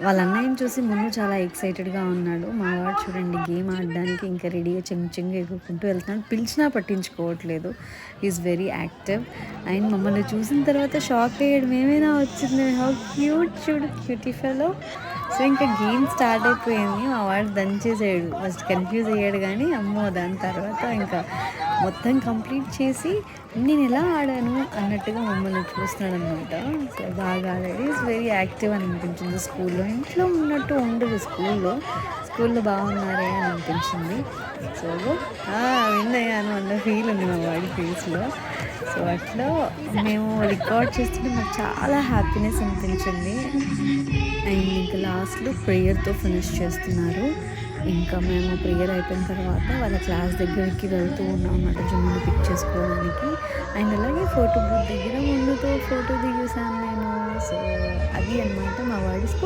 వాళ్ళ అన్నయ్యని చూసి ముందు చాలా ఎక్సైటెడ్గా ఉన్నాడు. మా వాడు చూడండి గేమ్ ఆడడానికి ఇంకా రెడీగా చెంగు ఎగురుకుంటూ వెళ్తున్నాడు. పిలిచినా పట్టించుకోవట్లేదు. Is very active. అండ్ మమ్మల్ని చూసిన తర్వాత షాక్ అయ్యాడు. మేమేనా వచ్చింది, హౌ క్యూట్, చూడు క్యూటీ ఫెలో. సో ఇంకా గేమ్ స్టార్ట్ అయిపోయింది. మా వాడు దంచేసాడు. ఫస్ట్ కన్ఫ్యూజ్ అయ్యాడు కానీ అమ్మో దాని తర్వాత ఇంకా మొత్తం కంప్లీట్ చేసి నేను ఎలా ఆడాను అన్నట్టుగా మమ్మల్ని చూస్తున్నాడు అనమాట. సో బాగా ఆడాడు. ఈజ్ వెరీ యాక్టివ్ అని అనిపించింది స్కూల్లో. ఇంట్లో ఉన్నట్టు ఉండదు స్కూల్లో బాగున్నారే అని అనిపించింది. సో విన్ అయ్యాను అన్న ఫీల్ ఉంది మా వాడి ఫేస్లో. సో అట్లా మేము రికార్డ్ చేస్తుంటే మాకు చాలా హ్యాపీనెస్ అనిపించింది. అండ్ ఇంకా లాస్ట్లో ప్రేయర్తో ఫినిష్ చేస్తున్నారు. ఇంకా మేము ప్రేయర్ అయిపోయిన తర్వాత వాళ్ళ క్లాస్ దగ్గరికి వెళ్తూ ఉన్నాం అన్నమాట జున్నుని పిక్ చేసుకోవడానికి. అండ్ అలాగే ఫోటో బూత్ దగ్గర ముందుతో ఫోటో దిగేసాను నేను. సో అది అనమాట మా వాడి స్కూల్.